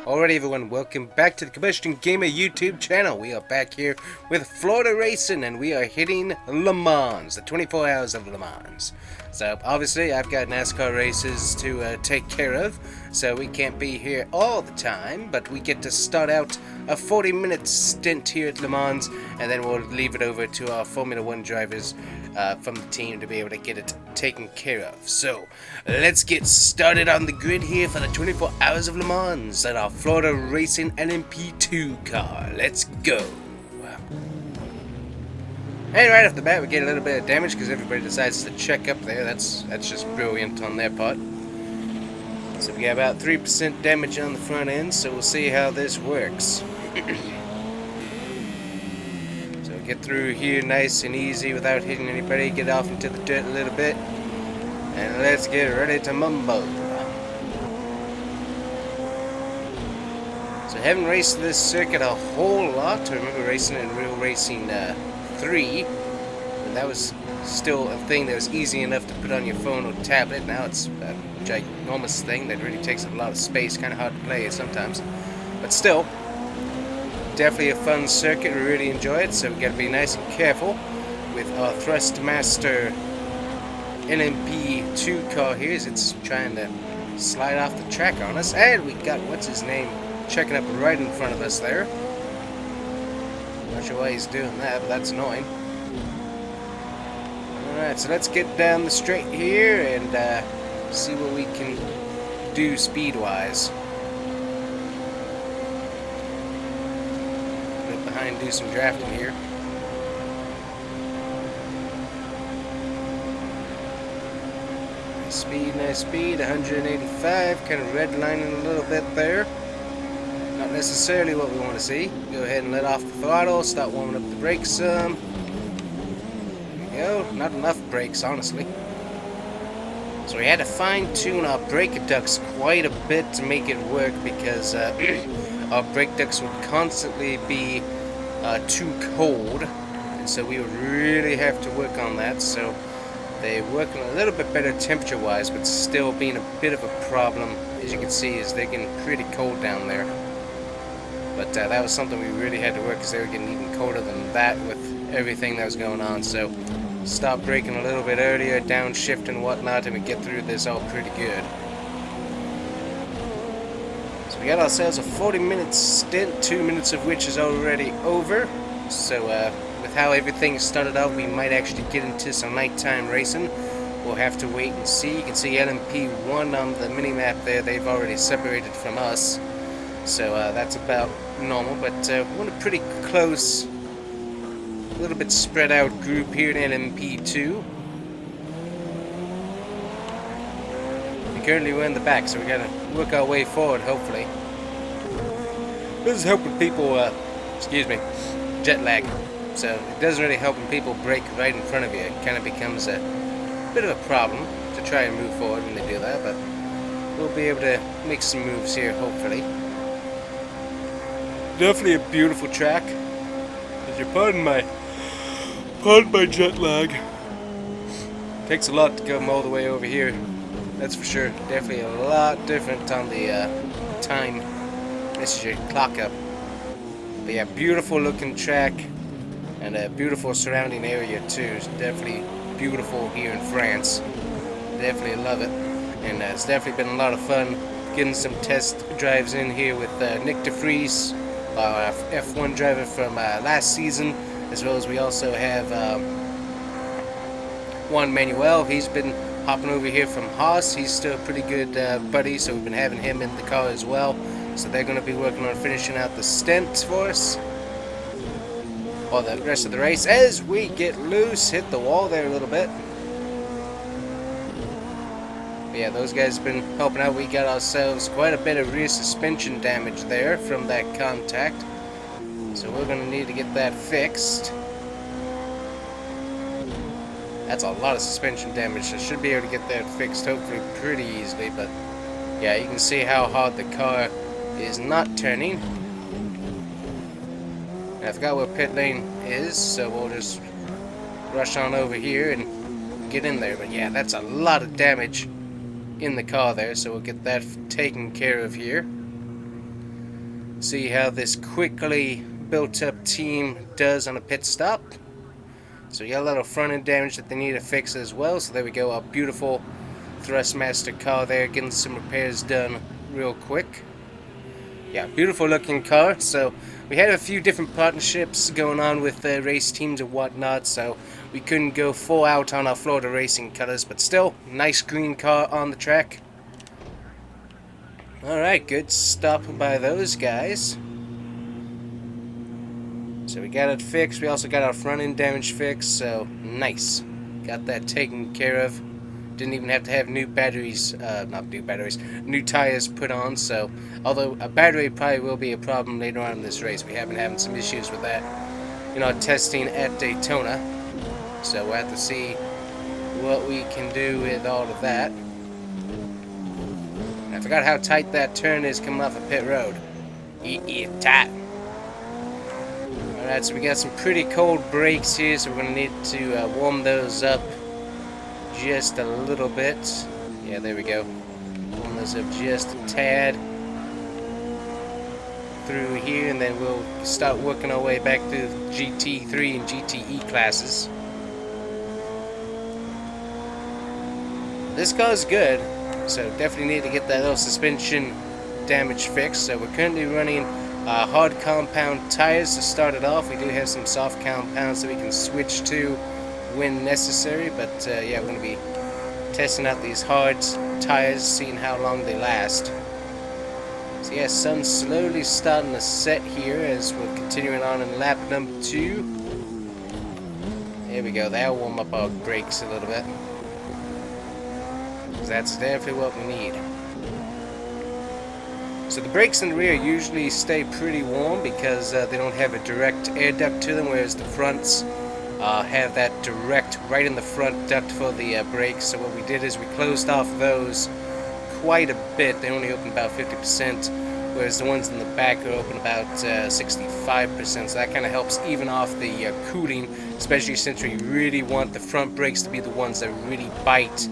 Alright everyone, welcome back to the Combustion Gamer YouTube channel. We are back here with Florida Racing and we are hitting Le Mans, the 24 hours of Le Mans. So obviously I've got NASCAR races to take care of, so we can't be here all the time, but we get to start out a 40-minute stint here at Le Mans, and then we'll leave it over to our Formula 1 drivers from the team to be able to get it taken care of. So let's get started on the grid here for the 24 hours of Le Mans at our Florida Racing LMP2 car. Let's go. And right off the bat we get a little bit of damage because everybody decides to check up there. That's just brilliant on their part. So we got about 3% damage on the front end, so we'll see how this works. So get through here nice and easy without hitting anybody, get off into the dirt a little bit, and let's get ready to mumbo. So I haven't raced this circuit a whole lot. I remember racing in Real Racing 3, and that was still a thing that was easy enough to put on your phone or tablet. Now it's a ginormous thing that really takes up a lot of space, kind of hard to play sometimes, but still definitely a fun circuit. We really enjoy it, so we got to be nice and careful with our Thrustmaster LMP2 car here as it's trying to slide off the track on us. And we got what's his name checking up right in front of us there. Not sure why he's doing that, but that's annoying. Alright, so let's get down the straight here and see what we can do speed-wise. Get behind, do some drafting here. Nice speed, 185, kind of redlining a little bit there. Not necessarily what we want to see. Go ahead and let off the throttle, start warming up the brakes some. There we go, not enough brakes, honestly. So we had to fine-tune our brake ducts quite a bit to make it work because our brake ducts would constantly be too cold, and so we would really have to work on that. So they work a little bit better temperature-wise, but still being a bit of a problem, as you can see, is they're getting pretty cold down there. But that was something we really had to work because they were getting even colder than that with everything that was going on. So stop braking a little bit earlier, downshift and whatnot, and we get through this all pretty good. So we got ourselves a 40-minute stint, 2 minutes of which is already over. So with how everything started out, we might actually get into some nighttime racing. We'll have to wait and see. You can see LMP1 on the mini-map there. They've already separated from us. So that's about normal, but we're in a pretty close, a little bit spread out group here in LMP2. And currently we're in the back, so we gotta work our way forward, hopefully. This is helping people, excuse me, jet lag. So it doesn't really help when people brake right in front of you. It kind of becomes a bit of a problem to try and move forward when they do that, but we'll be able to make some moves here, hopefully. Definitely a beautiful track. If you pardon my jet lag. Takes a lot to come all the way over here. That's for sure. Definitely a lot different on the time. This is your clock up. But yeah, beautiful looking track and a beautiful surrounding area too. It's definitely beautiful here in France. Definitely love it. And it's definitely been a lot of fun getting some test drives in here with Nick DeFries, our F1 driver from last season, as well as we also have Juan Manuel. He's been hopping over here from Haas. He's still a pretty good buddy, so we've been having him in the car as well. So they're going to be working on finishing out the stint for us, or the rest of the race, as we get loose, hit the wall there a little bit. But yeah, those guys have been helping out. We got ourselves quite a bit of rear suspension damage there from that contact, so we're going to need to get that fixed. That's a lot of suspension damage, so I should be able to get that fixed hopefully pretty easily. But yeah, you can see how hard the car is not turning. And I forgot where pit lane is, so we'll just rush on over here and get in there. But yeah, that's a lot of damage in the car there, so we'll get that taken care of here. See how this quickly built up team does on a pit stop. So we got a little front end damage that they need to fix as well. So there we go, our beautiful Thrustmaster car there, getting some repairs done real quick. Yeah, beautiful looking car. So we had a few different partnerships going on with race teams and whatnot, so we couldn't go full out on our Florida racing colors, but still, nice green car on the track. Alright, good stop by those guys. So we got it fixed. We also got our front end damage fixed, so nice. Got that taken care of. Didn't even have to have new batteries, new tires put on, so although a battery probably will be a problem later on in this race. We have been having some issues with that in our testing at Daytona, so we'll have to see what we can do with all of that. I forgot how tight that turn is coming off a pit road. Tight. Alright, so we got some pretty cold brakes here, so we're going to need to warm those up just a little bit. Yeah, there we go. Warm those up just a tad through here, and then we'll start working our way back through the GT3 and GTE classes. This car's good, so definitely need to get that little suspension damage fixed. So we're currently running hard compound tires to start it off. We do have some soft compounds that we can switch to when necessary, but yeah, we're going to be testing out these hard tires, seeing how long they last. So yeah, sun's slowly starting to set here as we're continuing on in lap number 2. There we go, that'll warm up our brakes a little bit, because that's definitely what we need. So the brakes in the rear usually stay pretty warm because they don't have a direct air duct to them, whereas the fronts have that direct right in the front duct for the brakes. So what we did is we closed off those quite a bit. They only open about 50%, whereas the ones in the back are open about 65%. So that kind of helps even off the cooling, especially since we really want the front brakes to be the ones that really bite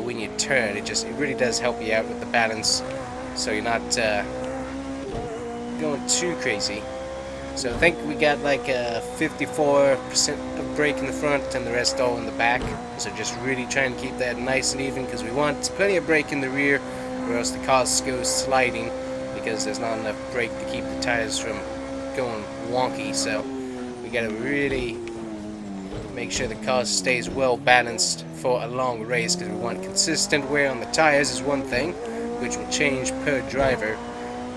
when you turn. It really does help you out with the balance, so you're not going too crazy. So I think we got like a 54% of brake in the front and the rest all in the back. So just really trying to keep that nice and even, because we want plenty of brake in the rear, or else the car goes sliding because there's not enough brake to keep the tires from going wonky. So we got to really make sure the car stays well balanced for a long race, because we want consistent wear on the tires is one thing, which will change per driver,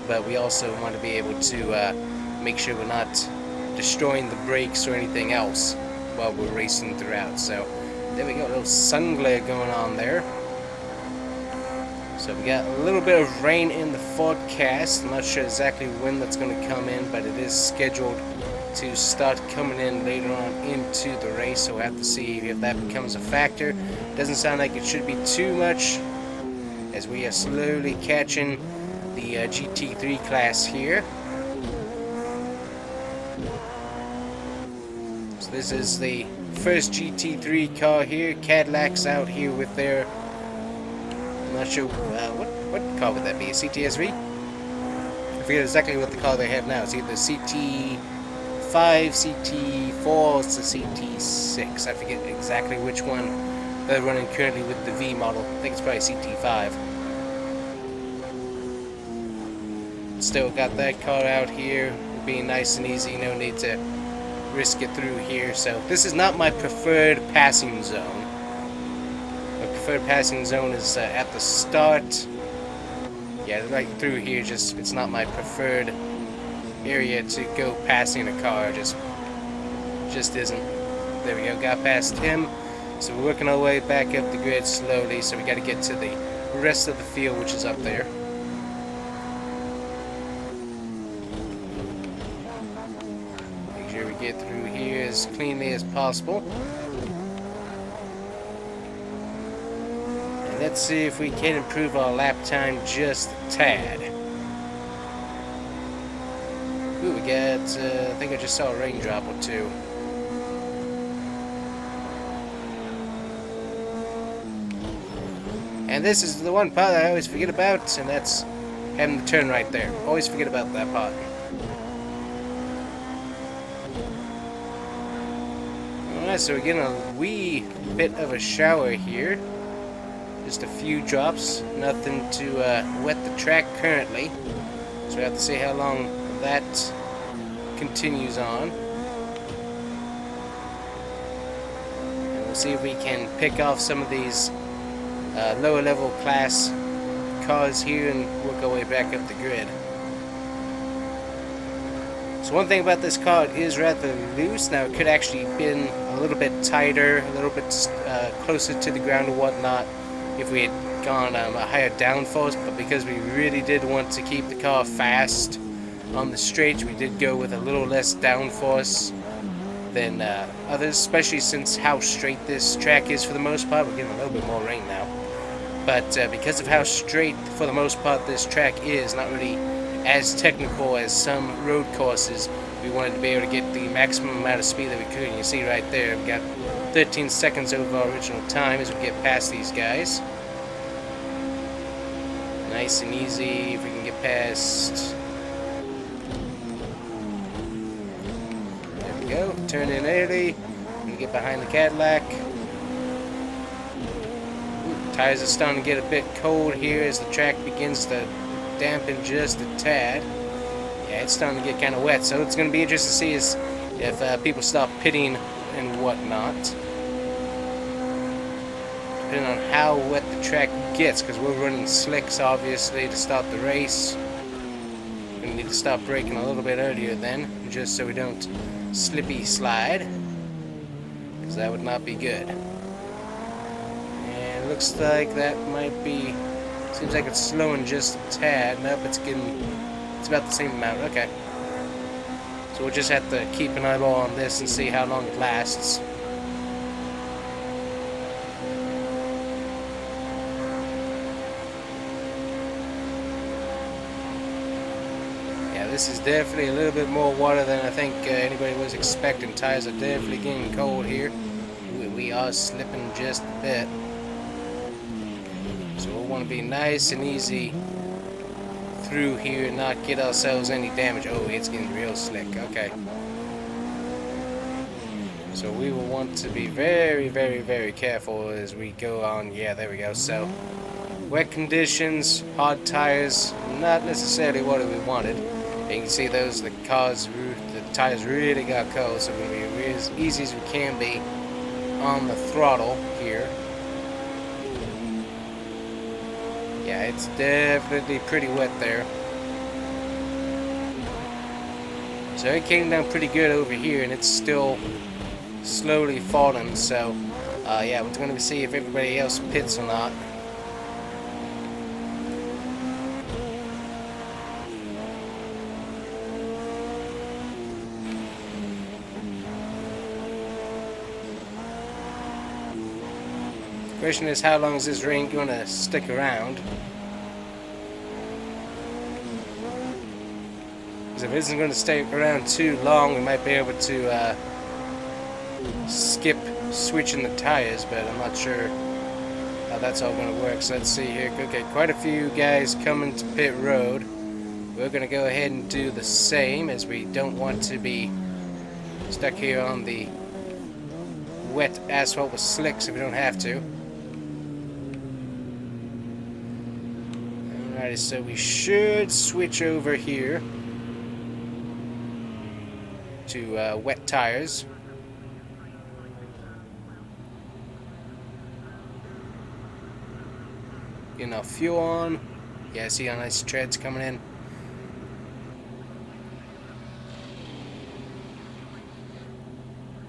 but we also want to be able to make sure we're not destroying the brakes or anything else while we're racing throughout. So there we go, a little sun glare going on there. So we got a little bit of rain in the forecast. I'm not sure exactly when that's going to come in, but it is scheduled to start coming in later on into the race, so we'll have to see if that becomes a factor. Doesn't sound like it should be too much, as we are slowly catching the GT3 class here. So this is the first GT3 car here. Cadillac's out here with their, I'm not sure, what car would that be, a CTSV? I forget exactly what the car they have now. It's either CT5, CT4, it's the CT6. I forget exactly which one they're running currently with the V model. I think it's probably CT5. Still got that car out here, being nice and easy, no need to risk it through here. So this is not my preferred passing zone. My preferred passing zone is at the start. Yeah, right through here, it's not my preferred area to go passing a car, just isn't. There we go, got past him. So we're working our way back up the grid slowly, so we got to get to the rest of the field, which is up there. Make sure we get through here as cleanly as possible. And let's see if we can improve our lap time just a tad. Ooh, we got, I think I just saw a raindrop or two. And this is the one part I always forget about, and that's having the turn right there. Always forget about that part. Alright, so we're getting a wee bit of a shower here. Just a few drops, nothing to wet the track currently. So we have to see how long that continues on. And we'll see if we can pick off some of these lower level class cars here and work our way back up the grid. So one thing about this car, it is rather loose. Now it could actually been a little bit tighter, a little bit closer to the ground or whatnot if we had gone a higher downforce, but because we really did want to keep the car fast on the straight, we did go with a little less downforce than others, especially since how straight this track is for the most part. We're getting a little bit more rain now. But because of how straight, for the most part, this track is, not really as technical as some road courses, we wanted to be able to get the maximum amount of speed that we could. And you see right there, we got 13 seconds over our original time as we get past these guys. Nice and easy if we can get past. There we go. Turn in early. And get behind the Cadillac. Tires are starting to get a bit cold here as the track begins to dampen just a tad. Yeah, it's starting to get kind of wet, so it's going to be interesting to see is if people stop pitting and whatnot. Depending on how wet the track gets, because we're running slicks obviously to start the race. We're going to need to stop braking a little bit earlier then, just so we don't slippy slide, because that would not be good. And it looks like that might be, seems like it's slowing just a tad. Nope, it's about the same amount. Okay. So we'll just have to keep an eyeball on this and see how long it lasts. Yeah, this is definitely a little bit more water than I think anybody was expecting. Tires are definitely getting cold here. We are slipping just a bit. So we'll want to be nice and easy through here and not get ourselves any damage. Oh, it's getting real slick. Okay. So we will want to be very, very, very careful as we go on. Yeah, there we go. So wet conditions, hard tires, not necessarily what we wanted. You can see the tires really got cold, so we're going to be as easy as we can be on the throttle here. Yeah, it's definitely pretty wet there. So it came down pretty good over here, and it's still slowly falling. So, yeah, we're going to see if everybody else pits or not. The question is, how long is this rain going to stick around? Because if it isn't going to stay around too long, we might be able to skip switching the tires, but I'm not sure how that's all going to work. So let's see here. Okay, quite a few guys coming to pit road. We're going to go ahead and do the same, as we don't want to be stuck here on the wet asphalt with slicks if we don't have to. Alrighty, so we should switch over here to wet tires. Getting our fuel on. Yeah, see how nice treads coming in.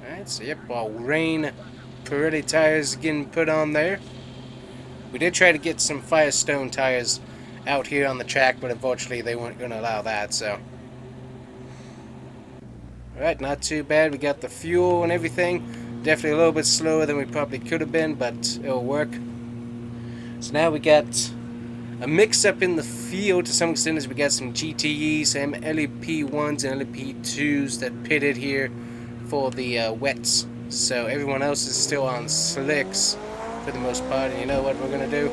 Alright, so yep, our rain Pirelli tires getting put on there. We did try to get some Firestone tires out here on the track, but unfortunately they weren't going to allow that, so. Alright, not too bad. We got the fuel and everything. Definitely a little bit slower than we probably could have been, but it'll work. So now we got a mix-up in the field to some extent, as we got some GTEs, some LMP1s and LMP2s that pitted here for the wets. So everyone else is still on slicks for the most part, and you know what we're going to do?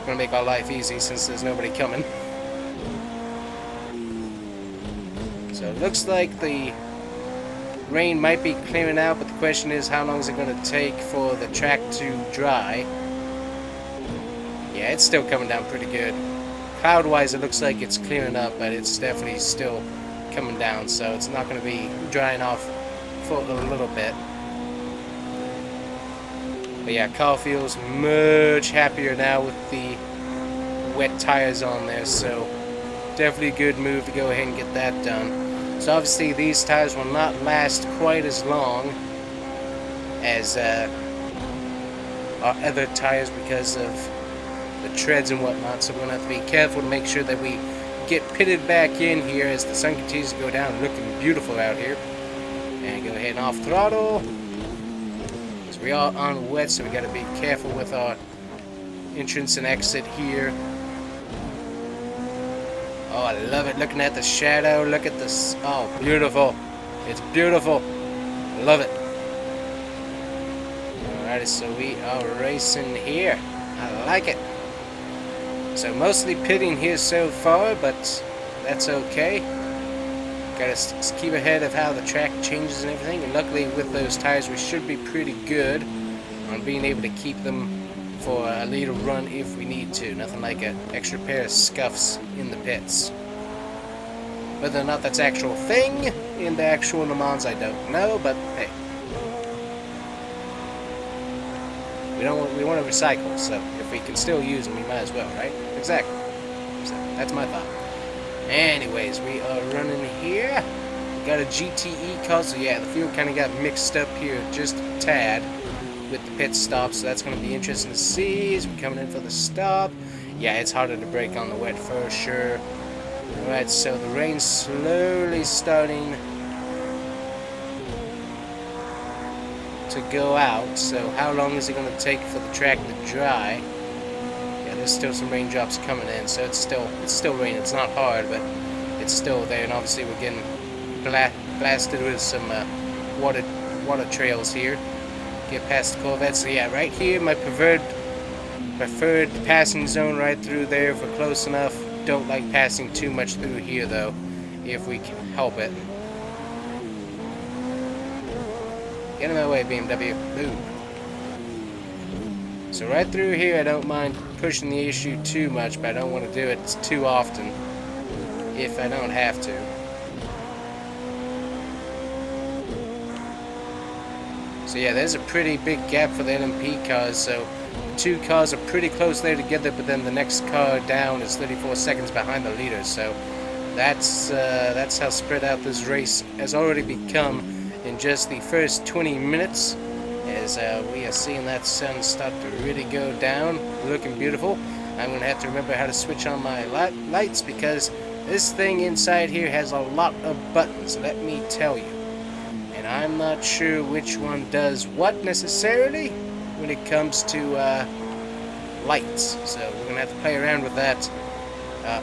Gonna make our life easy since there's nobody coming. So it looks like the rain might be clearing out, but the question is how long is it going to take for the track to dry? Yeah, it's still coming down pretty good. Cloud-wise, it looks like it's clearing up, but it's definitely still coming down, so it's not going to be drying off for a little bit. But yeah, car feels much happier now with the wet tires on there, so definitely a good move to go ahead and get that done. So obviously these tires will not last quite as long as our other tires because of the treads and whatnot, so we're going to have to be careful to make sure that we get pitted back in here as the sun continues to go down. Looking beautiful out here. And go ahead and off throttle. Because we are on wet, so we got to be careful with our entrance and exit here. Oh, I love it. Looking at the shadow. Look at this. Oh, beautiful. It's beautiful. I love it. Alrighty, so we are racing here. I like it. So mostly pitting here so far, but that's okay. Gotta keep ahead of how the track changes and everything. And luckily with those tires we should be pretty good on being able to keep them for a later run if we need to. Nothing like an extra pair of scuffs in the pits. Whether or not that's actual thing in the actual Le Mans, I don't know, but hey. We want to recycle, so if we can still use them, we might as well, right? Exactly. So that's my thought. Anyways, we are running here. We got a GTE car, so yeah, the fuel kind of got mixed up here just a tad with the pit stop, so that's going to be interesting to see as we're coming in for the stop. Yeah, it's harder to brake on the wet for sure. Alright, so the rain's slowly starting to go out, so how long is it going to take for the track to dry? Yeah, there's still some raindrops coming in, so it's still raining. It's not hard, but it's still there, and obviously we're getting blasted with some water trails here. Get past the Corvette. So yeah, right here, my preferred passing zone right through there if we're close enough. Don't like passing too much through here though, if we can help it. Get in my way, BMW. Move. So right through here, I don't mind pushing the issue too much, but I don't want to do it too often if I don't have to. So yeah, there's a pretty big gap for the LMP cars, so the two cars are pretty close there together, but then the next car down is 34 seconds behind the leader, so that's how spread out this race has already become in just the first 20 minutes, as we are seeing that sun start to really go down, looking beautiful. I'm going to have to remember how to switch on my lights, because this thing inside here has a lot of buttons, let me tell you. And I'm not sure which one does what necessarily when it comes to lights. So we're going to have to play around with that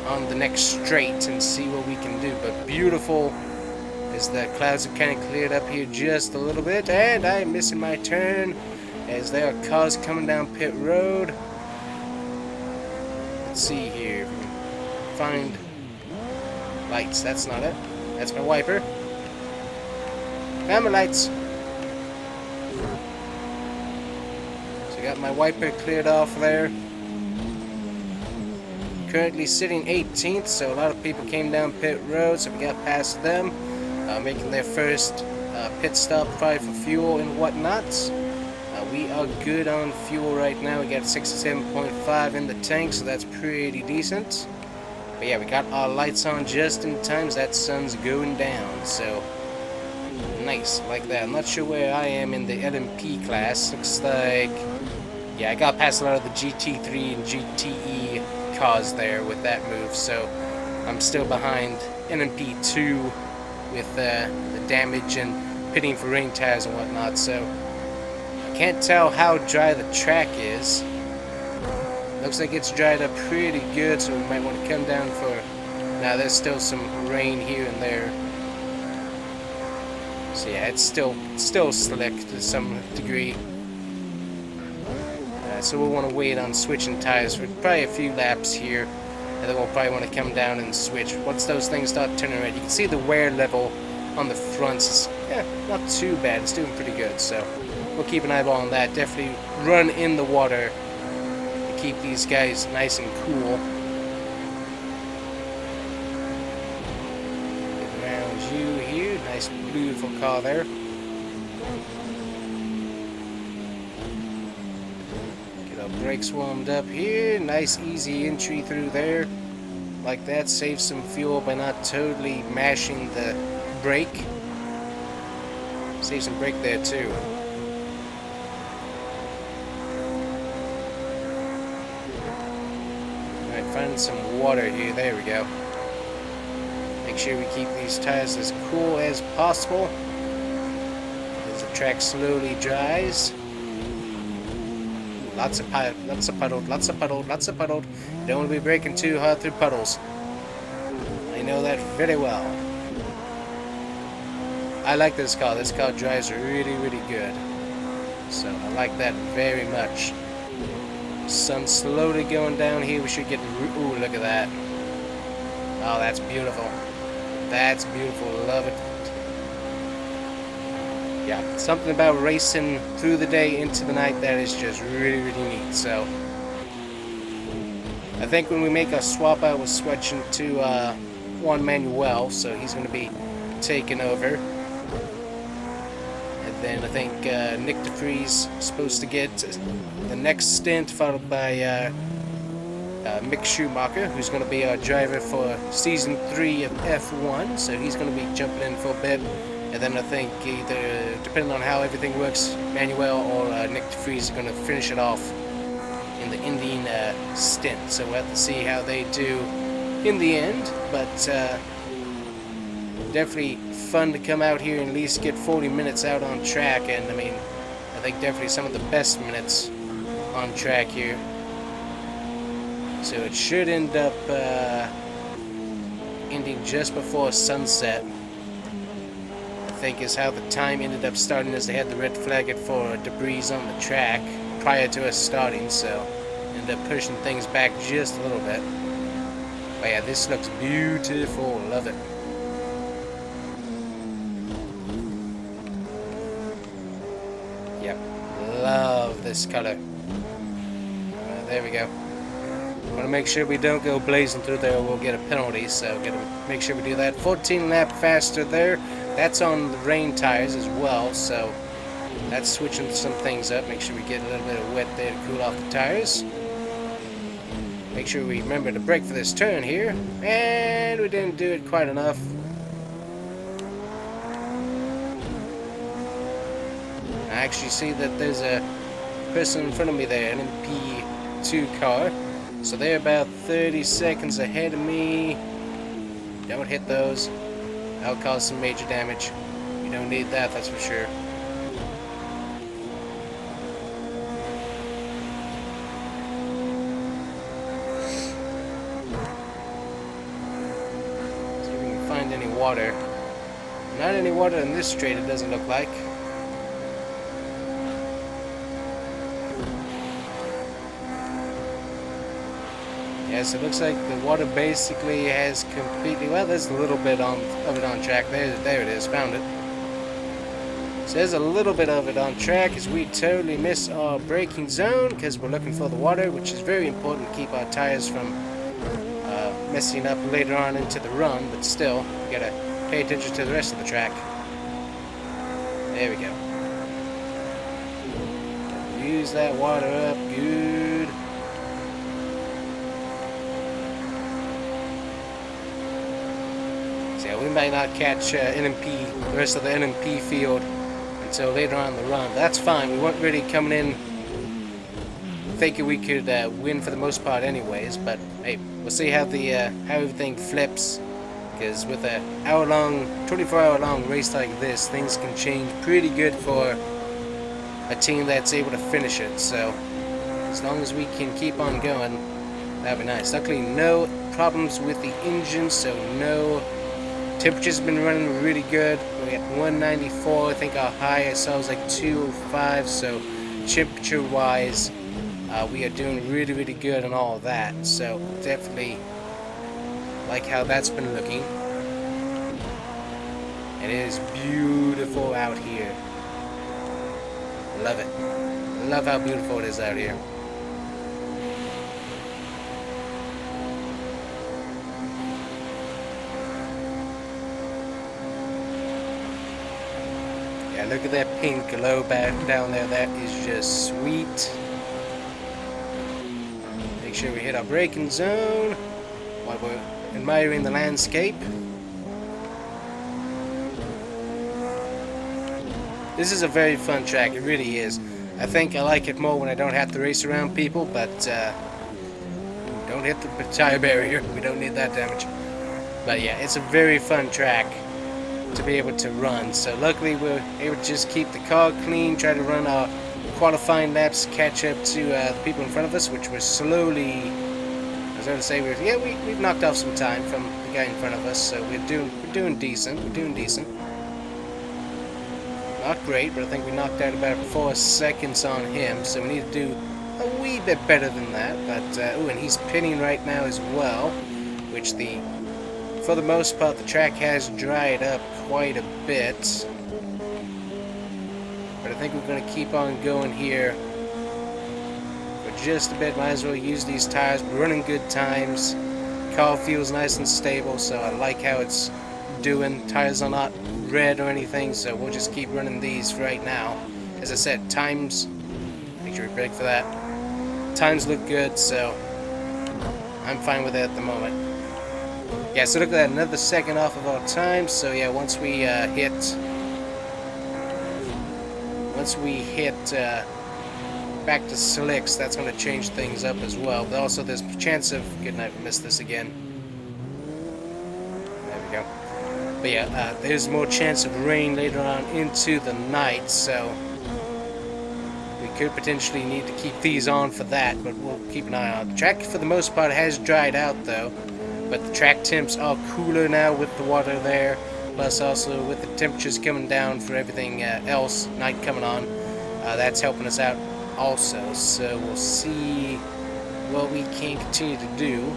on the next straight and see what we can do. But beautiful as the clouds have kind of cleared up here just a little bit. And I'm missing my turn as there are cars coming down pit road. Let's see here if we can find lights. That's not it. That's my wiper. Found my lights. So got my wiper cleared off there. Currently sitting 18th, so a lot of people came down pit road, so we got past them, making their first pit stop, probably for fuel and whatnot. We are good on fuel right now. We got 67.5 in the tank, so that's pretty decent. But yeah, we got our lights on just in time, so that sun's going down, so nice, like that. I'm not sure where I am in the LMP class. Looks like, yeah, I got past a lot of the GT3 and GTE cars there with that move, so I'm still behind LMP2 with the damage and pitting for rain tires and whatnot, so I can't tell how dry the track is. Looks like it's dried up pretty good, so we might want to come down for... Now there's still some rain here and there. So yeah, it's still slick to some degree. So we'll want to wait on switching tires for probably a few laps here, and then we'll probably want to come down and switch. Once those things start turning red, you can see the wear level on the fronts is not too bad. It's doing pretty good, so we'll keep an eyeball on that. Definitely run in the water to keep these guys nice and cool. Get around you here. Nice, beautiful car there. Brakes warmed up here. Nice easy entry through there like that. Save some fuel by not totally mashing the brake. Save some brake there too. Alright, find some water here. There we go. Make sure we keep these tires as cool as possible as the track slowly dries. Lots of puddle, lots of puddle, lots of puddle, lots of puddle. Don't want to be braking too hard through puddles. I know that very well. I like this car. This car drives really, really good. So I like that very much. Sun slowly going down here. We should get... Ooh, look at that. Oh, that's beautiful. That's beautiful. Love it. Yeah, something about racing through the day into the night that is just really, really neat. So I think when we make a swap out, we're switching to Juan Manuel, so he's going to be taking over. And then I think Nick DeFries is supposed to get the next stint, followed by Mick Schumacher, who's going to be our driver for Season 3 of F1, so he's going to be jumping in for a bit. And then I think either, depending on how everything works, Manuel or Nick DeFries are going to finish it off in the Indian stint. So we'll have to see how they do in the end. But definitely fun to come out here and at least get 40 minutes out on track. And I mean, I think definitely some of the best minutes on track here. So it should end up ending just before sunset. I think is how the time ended up starting, as they had the red flag for debris on the track prior to us starting, so ended up pushing things back just a little bit. But yeah, this looks beautiful. Love it. Yep, love this color. There we go. Want to make sure we don't go blazing through there, or we'll get a penalty, so gotta make sure we do that. 14 lap faster there. That's on the rain tires as well, so that's switching some things up. Make sure we get a little bit of wet there to cool off the tires. Make sure we remember to brake for this turn here, and we didn't do it quite enough. I actually see that there's a person in front of me there, an LMP2 car. So they're about 30 seconds ahead of me. Don't hit those. That'll cause some major damage. You don't need that, that's for sure. See if we can find any water. Not any water in this straight, it doesn't look like. Yes, it looks like the water basically has completely, well, there's a little bit of it on track. There it is, found it. So there's a little bit of it on track as we totally miss our braking zone because we're looking for the water, which is very important to keep our tires from messing up later on into the run, but still, we gotta pay attention to the rest of the track. There we go. Use that water up, good. Yeah, we might not catch NMP, the rest of the NMP field until later on in the run. That's fine. We weren't really coming in thinking we could win for the most part anyways, but hey, we'll see how the how everything flips, because with a 24-hour long race like this, things can change pretty good for a team that's able to finish it. So as long as we can keep on going, that'd be nice. Luckily, no problems with the engine, so no. Temperature's been running really good. We got 194. I think our high I saw was like 205. So temperature-wise, We are doing really, really good on all of that. So definitely like how that's been looking. It is beautiful out here. Love it. Love how beautiful it is out here. Yeah, look at that pink glow back down there. That is just sweet. Make sure we hit our braking zone while we're admiring the landscape. This is a very fun track, it really is. I think I like it more when I don't have to race around people, but don't hit the tire barrier. We don't need that damage. But yeah, it's a very fun track to be able to run. So luckily we're able to just keep the car clean, try to run our qualifying laps, catch up to the people in front of us, which was slowly, I was going to say, we've knocked off some time from the guy in front of us, so we're doing decent. We're doing decent. Not great, but I think we knocked out about 4 seconds on him, so we need to do a wee bit better than that. But oh, and he's pinning right now as well, which for the most part the track has dried up quite a bit. But I think we're going to keep on going here for just a bit. Might as well use these tires. We're running good times. Car feels nice and stable, so I like how it's doing. Tires are not red or anything, so we'll just keep running these right now. As I said, times, make sure we brake for that. Times look good, so I'm fine with it at the moment. Yeah, so look at that, another second off of our time. So yeah, once we hit back to slicks, that's going to change things up as well. But also there's a chance of, good night, we missed this again. There we go. But yeah, there's more chance of rain later on into the night, so we could potentially need to keep these on for that, but we'll keep an eye on it. The track for the most part has dried out though, but the track temps are cooler now with the water there, plus also with the temperatures coming down for everything else, night coming on, that's helping us out also. So we'll see what we can continue to do,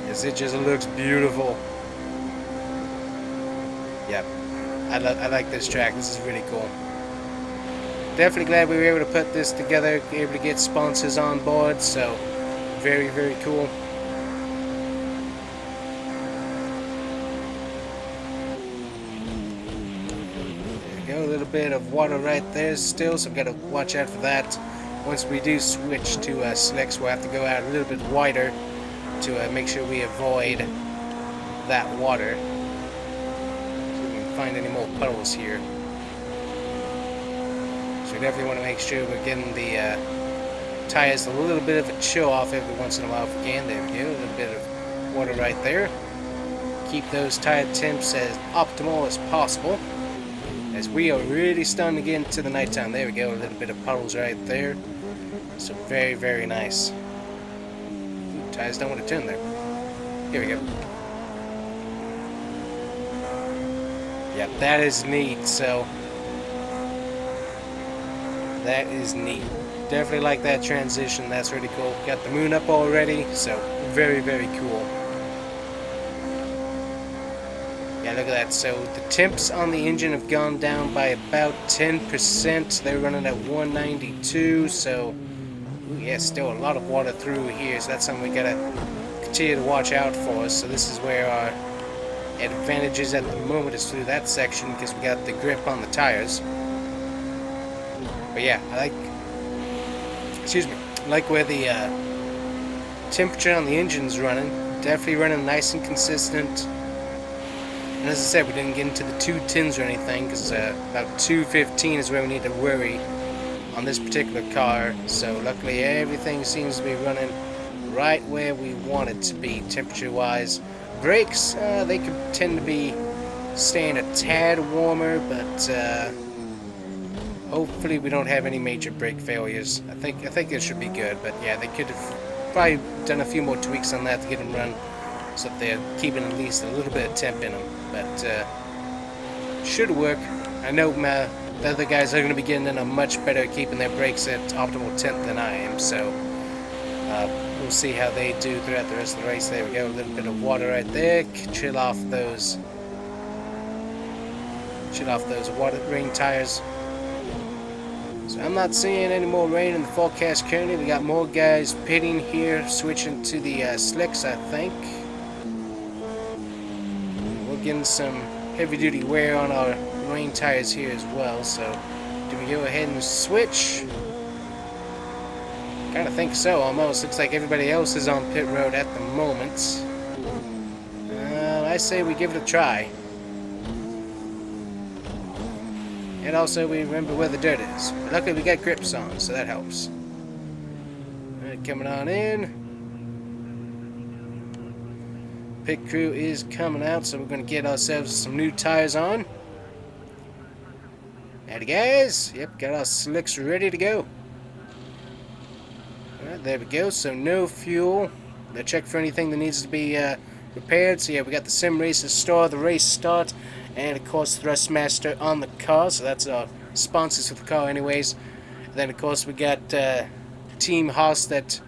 as it just looks beautiful. Yep, I like this track. This is really cool. Definitely glad we were able to put this together, able to get sponsors on board, so very, very cool. There we go, a little bit of water right there still, so we've got to watch out for that. Once we do switch to slicks, we'll have to go out a little bit wider to make sure we avoid that water. Find any more puddles here. So we definitely want to make sure we're getting the tires a little bit of a chill off every once in a while if we can. There we go, a little bit of water right there. Keep those tire temps as optimal as possible, as we are really starting to get into the nighttime. There we go, a little bit of puddles right there. So very, very nice. Ooh, tires don't want to turn there. Here we go. Yep, that is neat, so that is neat. Definitely like that transition, that's really cool. Got the moon up already, so very, very cool. Yeah, look at that. So the temps on the engine have gone down by about 10%. They're running at 192, so ooh, yeah, still a lot of water through here, so that's something we gotta continue to watch out for. So this is where our advantages at the moment is through that section, because we got the grip on the tires. But yeah, I like where the temperature on the engine's running. Definitely running nice and consistent. And as I said, we didn't get into the 210s or anything, because about 215 is where we need to worry on this particular car. So luckily everything seems to be running right where we want it to be temperature wise. Brakes, they could tend to be staying a tad warmer, but hopefully we don't have any major brake failures. I think it should be good, but yeah, they could have probably done a few more tweaks on that to get them run so that they're keeping at least a little bit of temp in them. But should work. I know the other guys are going to be getting in a much better keeping their brakes at optimal temp than I am, so we'll see how they do throughout the rest of the race. There we go, a little bit of water right there. Chill off those rain tires. So I'm not seeing any more rain in the forecast currently. We got more guys pitting here, switching to the slicks, I think. We're getting some heavy-duty wear on our rain tires here as well, so do we go ahead and switch? Kind of think so, almost. Looks like everybody else is on pit road at the moment. I say we give it a try. And also we remember where the dirt is. But luckily we got grips on, so that helps. Alright, coming on in. Pit crew is coming out, so we're going to get ourselves some new tires on. Howdy guys. Yep, got our slicks ready to go. Alright, there we go. So no fuel. They'll check for anything that needs to be repaired. So yeah, we got the sim races store, the race start, and of course Thrustmaster on the car. So that's our sponsors for the car anyways. And then of course we got Team Haas that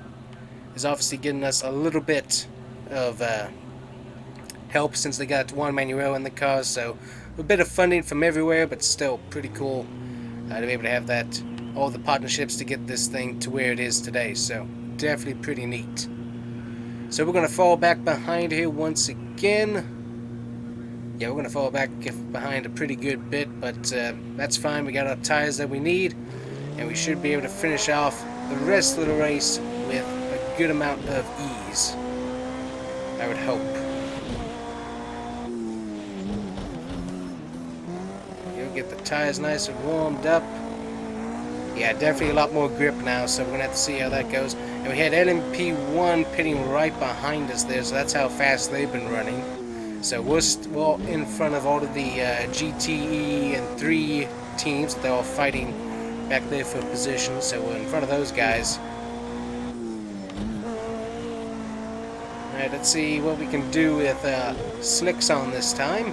is obviously getting us a little bit of help since they got Juan Manuel in the car. So a bit of funding from everywhere, but still pretty cool to be able to have that, all the partnerships to get this thing to where it is today. So definitely pretty neat. So we're going to fall back behind here once again. Yeah, we're going to fall back behind a pretty good bit, but that's fine. We got our tires that we need, and we should be able to finish off the rest of the race with a good amount of ease, I would hope. You'll get the tires nice and warmed up. Yeah, definitely a lot more grip now, so we're going to have to see how that goes. And we had LMP1 pitting right behind us there, so that's how fast they've been running. So we're in front of all of the GTE and 3 teams. They're all fighting back there for position, so we're in front of those guys. Alright, let's see what we can do with slicks on this time.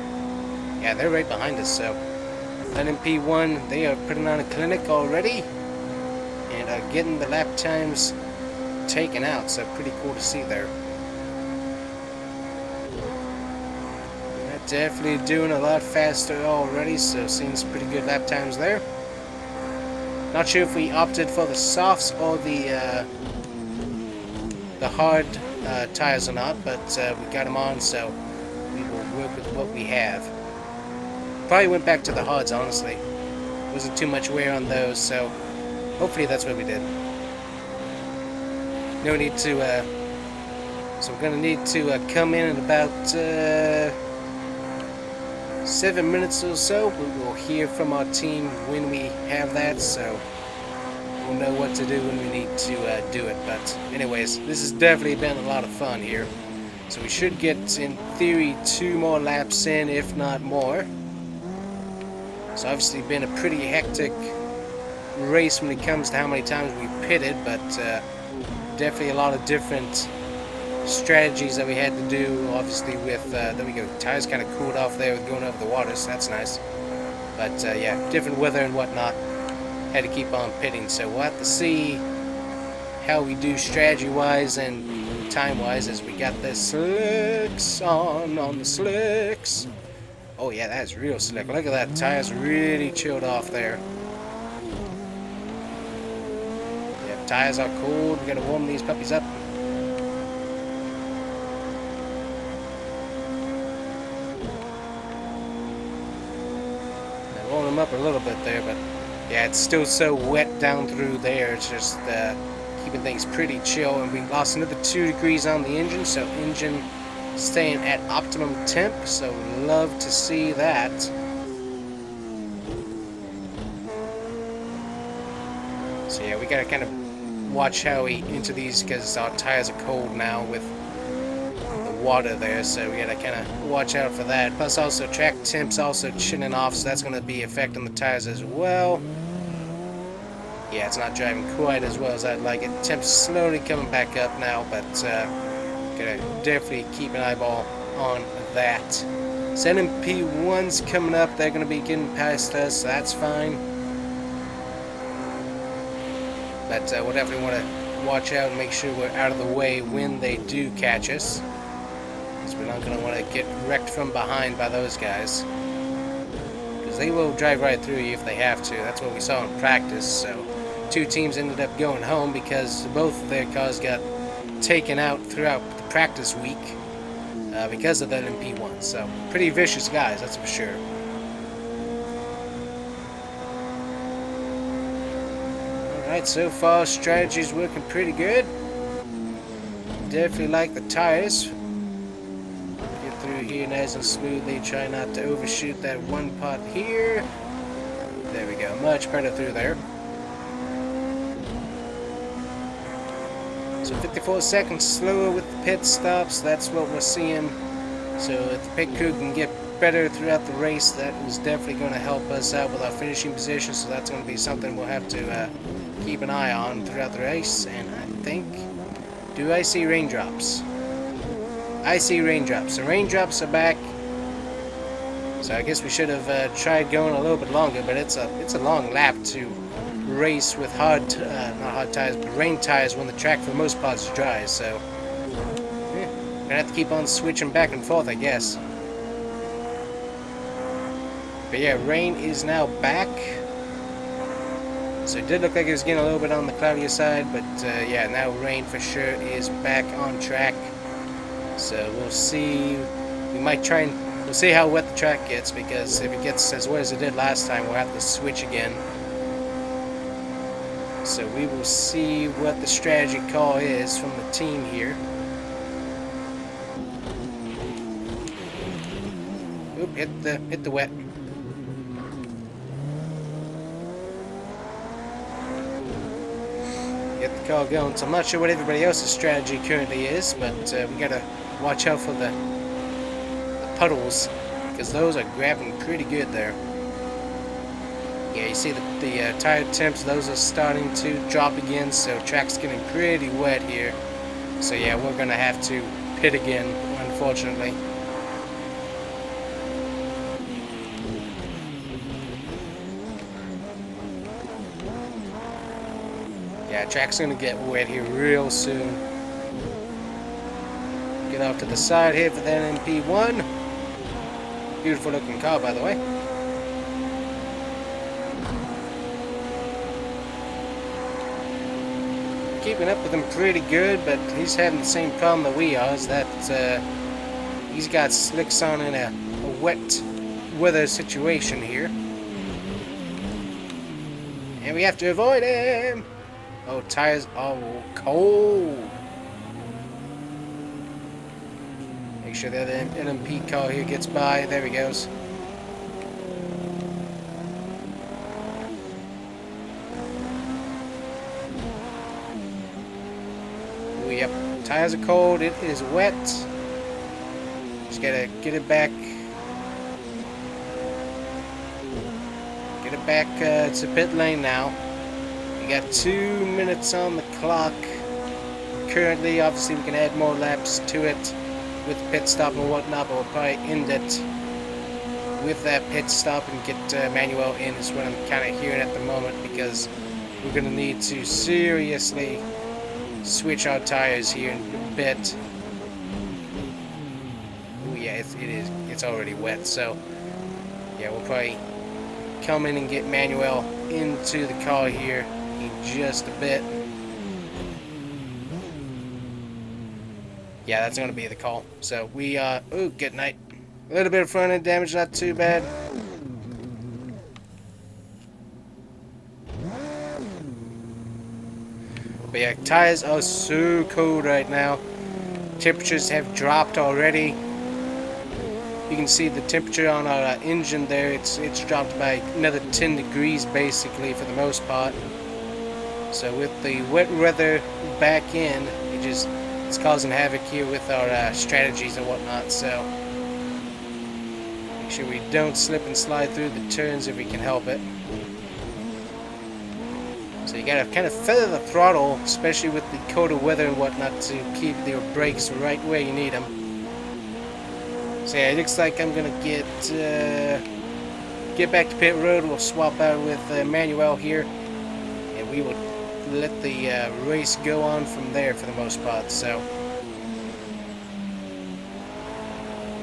Yeah, they're right behind us, so LMP1, they are putting on a clinic already and are getting the lap times taken out, so pretty cool to see there. They're definitely doing a lot faster already, so seeing some pretty good lap times there. Not sure if we opted for the softs or the hard tires or not, but we got them on, so we will work with what we have. Probably went back to the hards, honestly. Wasn't too much wear on those, so hopefully that's what we did. No need to, so we're going to need to come in about 7 minutes or so. We will hear from our team when we have that, so we'll know what to do when we need to do it. But anyways, this has definitely been a lot of fun here. So we should get, in theory, 2 more laps in, if not more. It's obviously been a pretty hectic race when it comes to how many times we pitted, but definitely a lot of different strategies that we had to do. Obviously with, there we go, tires kind of cooled off there with going over the water, so that's nice. But yeah, different weather and whatnot, had to keep on pitting, so we'll have to see how we do strategy-wise and time-wise as we got the slicks on the slicks. Oh yeah, that's real slick. Look at that, tires really chilled off there. Yep, tires are cold. We gotta warm these puppies up. I warm them up a little bit there, but yeah, it's still so wet down through there. It's just keeping things pretty chill. And we lost another 2 degrees on the engine, so engine staying at optimum temp, so love to see that. So yeah, we gotta kind of watch how we enter these because our tires are cold now with the water there, so we gotta kind of watch out for that. Plus also track temps also chilling off, so that's gonna be affecting the tires as well. Yeah, it's not driving quite as well as I'd like it. Temps slowly coming back up now, but gotta definitely keep an eyeball on that. So LMP1's coming up. They're going to be getting past us, so that's fine. But we'll definitely want to watch out and make sure we're out of the way when they do catch us. Because we're not going to want to get wrecked from behind by those guys. Because they will drive right through you if they have to. That's what we saw in practice. So 2 teams ended up going home because both of their cars got taken out throughout the practice week because of that LMP1. So pretty vicious guys, that's for sure. Alright, so far strategy's working pretty good. Definitely like the tires. Get through here nice and smoothly. Try not to overshoot that one pot here. There we go, much better through there. So 54 seconds slower with the pit stops, that's what we're seeing. So if the pit crew can get better throughout the race, that is definitely going to help us out with our finishing position. So that's going to be something we'll have to keep an eye on throughout the race. And I think, do I see raindrops? I see raindrops. The raindrops are back. So I guess we should have tried going a little bit longer, but it's a long lap to race with not hard tires, but rain tires when the track for the most part is dry. So gonna have to keep on switching back and forth, I guess. But yeah, rain is now back. So it did look like it was getting a little bit on the cloudier side, but yeah, now rain for sure is back on track. So we'll see. We might try and we'll see how wet the track gets, because if it gets as wet as it did last time, we'll have to switch again. So we will see what the strategy call is from the team here. Oop, hit the wet. Get the car going. So I'm not sure what everybody else's strategy currently is, but we gotta watch out for the puddles, because those are grabbing pretty good there. Yeah, you see the tire temps, those are starting to drop again, so track's getting pretty wet here. So yeah, we're gonna have to pit again, unfortunately. Yeah, track's gonna get wet here real soon. Get off to the side here for the LMP1. Beautiful looking car, by the way. Keeping up with him pretty good, but he's having the same problem that we are, is that he's got slicks on in a wet weather situation here. And we have to avoid him! Oh, tires are cold! Make sure that the LMP car here gets by. There he goes. Yep, tires are cold, it is wet. Just gotta get it back. Get it back to pit lane now. We got 2 minutes on the clock. Currently, obviously we can add more laps to it with the pit stop and whatnot, but we'll probably end it with that pit stop and get Manuel in, is what I'm kind of hearing at the moment, because we're gonna need to seriously switch our tires here in a bit. Oh yeah, it's already wet, so yeah, we'll probably come in and get Manuel into the car here in just a bit. Yeah, that's gonna be the call. So we ooh, good night. A little bit of front end damage, not too bad. But yeah, tires are so cold right now. Temperatures have dropped already. You can see the temperature on our engine there. It's dropped by another 10 degrees basically for the most part. So with the wet weather back in, it's causing havoc here with our strategies and whatnot. So make sure we don't slip and slide through the turns if we can help it. So you gotta kind of feather the throttle, especially with the colder weather and whatnot, to keep your brakes right where you need them. So yeah, it looks like I'm gonna get back to pit road. We'll swap out with Manuel here, and we will let the race go on from there for the most part. So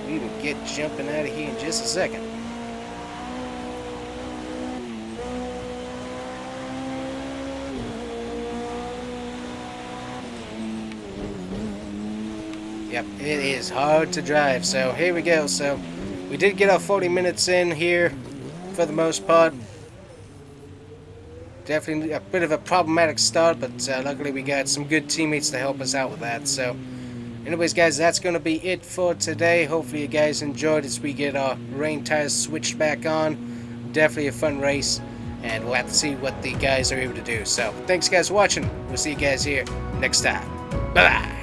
we will get jumping out of here in just a second. Yep, it is hard to drive. So here we go. So we did get our 40 minutes in here for the most part. Definitely a bit of a problematic start, but luckily we got some good teammates to help us out with that. So anyways, guys, that's going to be it for today. Hopefully you guys enjoyed as we get our rain tires switched back on. Definitely a fun race, and we'll have to see what the guys are able to do. So thanks guys for watching. We'll see you guys here next time. Bye-bye.